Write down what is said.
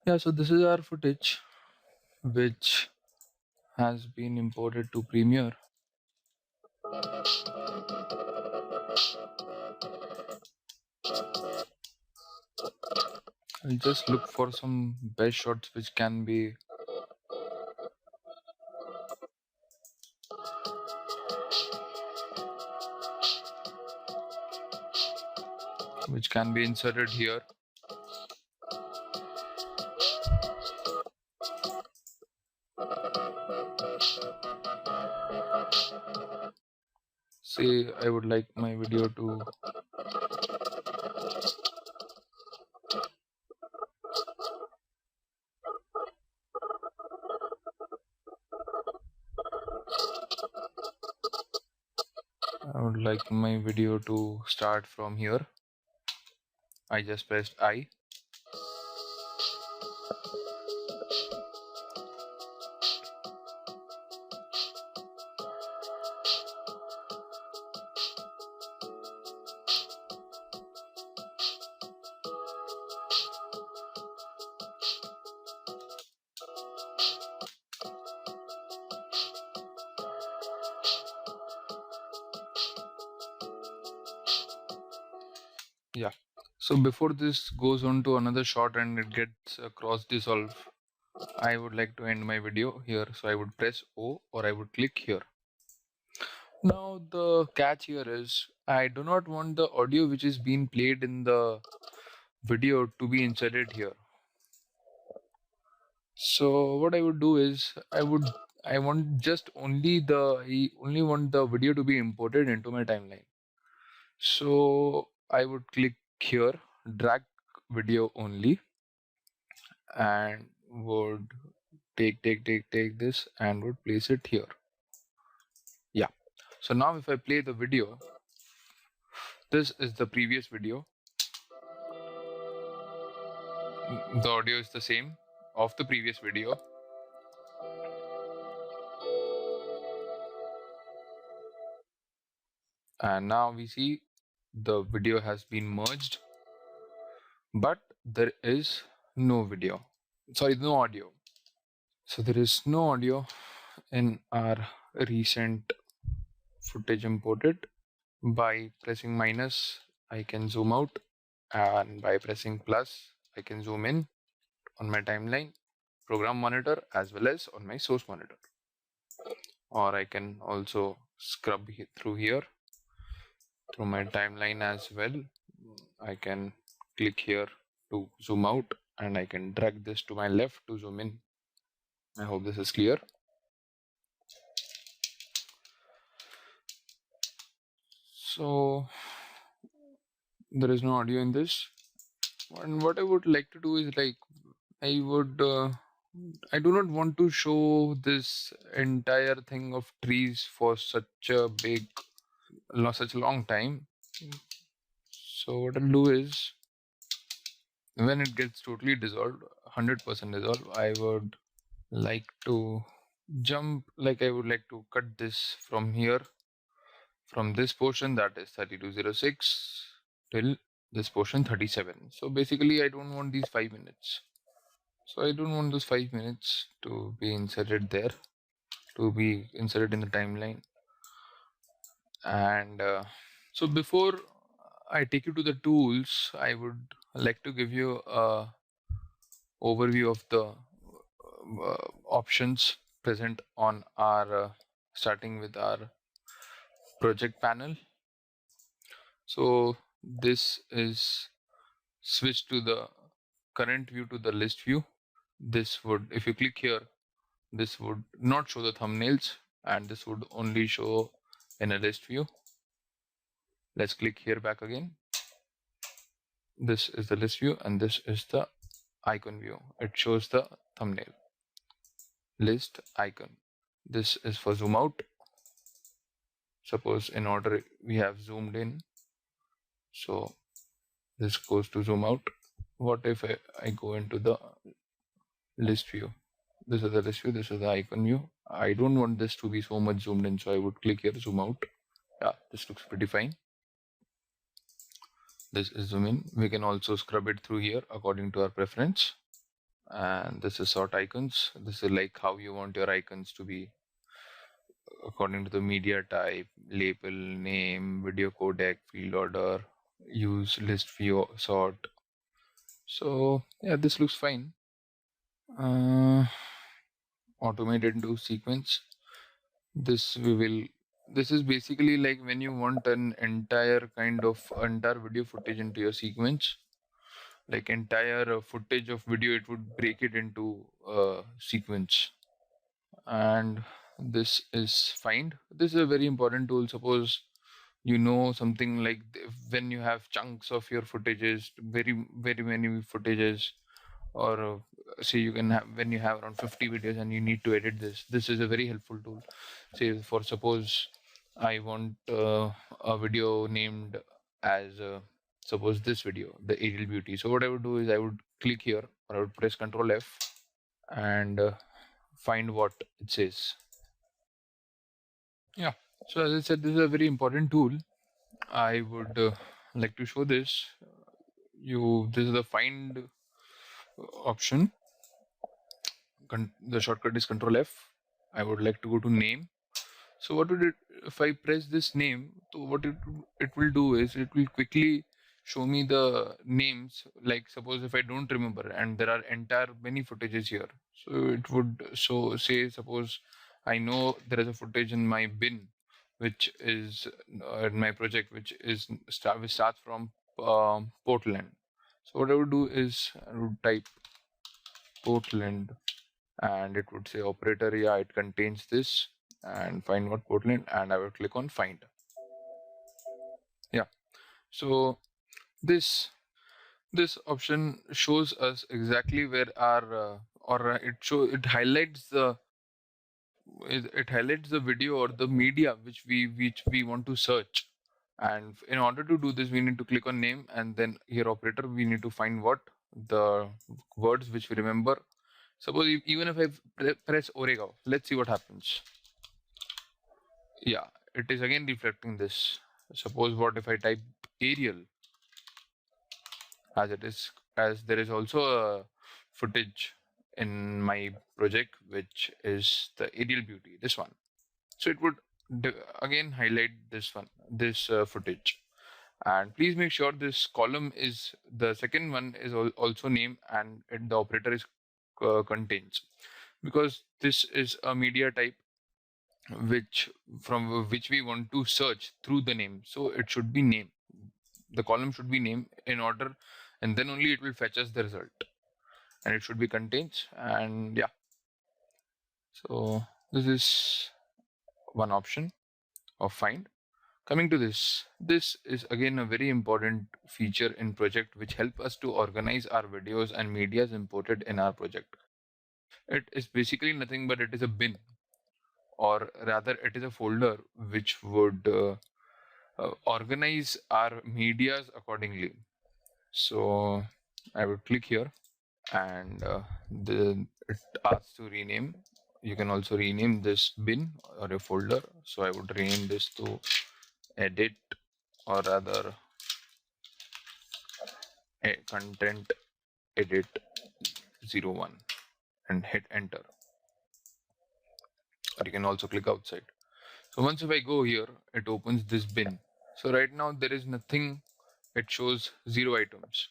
Yeah, so this is our footage which has been imported to Premiere. I'll just look for some best shots which can be inserted here. Say I would like my video to start from here. I just pressed I. Yeah. So before this goes on to another shot and it gets cross dissolve, I would like to end my video here. So I would press O or I would click here. Now the catch here is I do not want the audio which is being played in the video to be inserted here. So what I would do is I want just only want the video to be imported into my timeline. So I would click here, drag video only, and would take this and would place it here. Yeah. So now if I play the video, this is the previous video. The audio is the same of the previous video. And now we see the video has been merged, but there is no video. Sorry, no audio. So there is no audio in our recent footage imported. By pressing minus, I can zoom out, and by pressing plus, I can zoom in on my timeline, program monitor, as well as on my source monitor. Or I can also scrub through here through my timeline as well. I can click here to zoom out, and I can drag this to my left to zoom in. I hope this is clear. So there is no audio in this, and what I would like to do is I do not want to show this entire thing of trees for such a long time. So what I'll do is when it gets totally dissolved, 100% dissolved, I would like to I would like to cut this from here, from this portion, that is 3206, till this portion 37. So basically I don't want these 5 minutes. So I don't want those 5 minutes to be inserted there, to be inserted in the timeline. And so before I take you to the tools, I would like to give you a overview of the options present on our starting with our project panel. So this is switch to the current view to the list view. This would, if you click here, this would not show the thumbnails, and this would only show in a list view. Let's click here back again. This is the list view, and this is the icon view. It shows the thumbnail, list, icon. This is for zoom out. Suppose in order we have zoomed in, so this goes to zoom out. What if I go into the list view? This is the list view, this is the icon view. I don't want this to be so much zoomed in, so I would click here, zoom out. Yeah, this looks pretty fine. This is zoom in. We can also scrub it through here according to our preference. and this is sort icons. This is like how you want your icons to be according to the media type, label, name, video codec, field order, use, list, view, sort. So yeah, this looks fine. Automate into sequence. This we will. This is basically like when you want an entire video footage into your sequence, like entire footage of video, it would break it into sequence. And this is find. This is a very important tool. Suppose you know something like when you have chunks of your footages, very many footages, or say you can have when you have around 50 videos and you need to edit this is a very helpful tool. Say for suppose I want a video named as suppose this video, the aerial beauty. So what I would do is I would click here, or I would press Ctrl F and find what it says. Yeah, so as I said, this is a very important tool. I would like to show this. This is the find option. The shortcut is Ctrl F. I would like to go to name. So what would it, if I press this name, so what it will do is it will quickly show me the names. Like suppose if I don't remember and there are entire many footages here, so it would say suppose I know there is a footage in my bin, which is in my project, which starts from Portland. So what I would do is I would type Portland and it would say operator, yeah, it contains this, and find what Portland, and I will click on find. Yeah, so this option shows us exactly where our it highlights the video or the media which we want to search. And in order to do this, we need to click on name, and then here operator, we need to find what the words which we remember. Suppose even if I press Orega, let's see what happens. Yeah, it is again reflecting this. Suppose what if I type aerial, as there is also a footage in my project which is the aerial beauty, this one. So it would again highlight this footage. And please make sure this column is the second one is also name, and the operator is contains, because this is a media type from which we want to search through the name. So it should be name. The column should be name in order, and then only it will fetch us the result. And it should be contains. And yeah, so this is one option of find. Coming to this is again a very important feature in project which help us to organize our videos and medias imported in our project. It is basically nothing but it is a bin, or rather it is a folder which would organize our medias accordingly. So I would click here, and it asks to rename. You can also rename this bin or a folder. So I would rename this to edit, or rather content edit 01, and hit enter. Or you can also click outside. So once if I go here, it opens this bin. So right now there is nothing. It shows 0 items.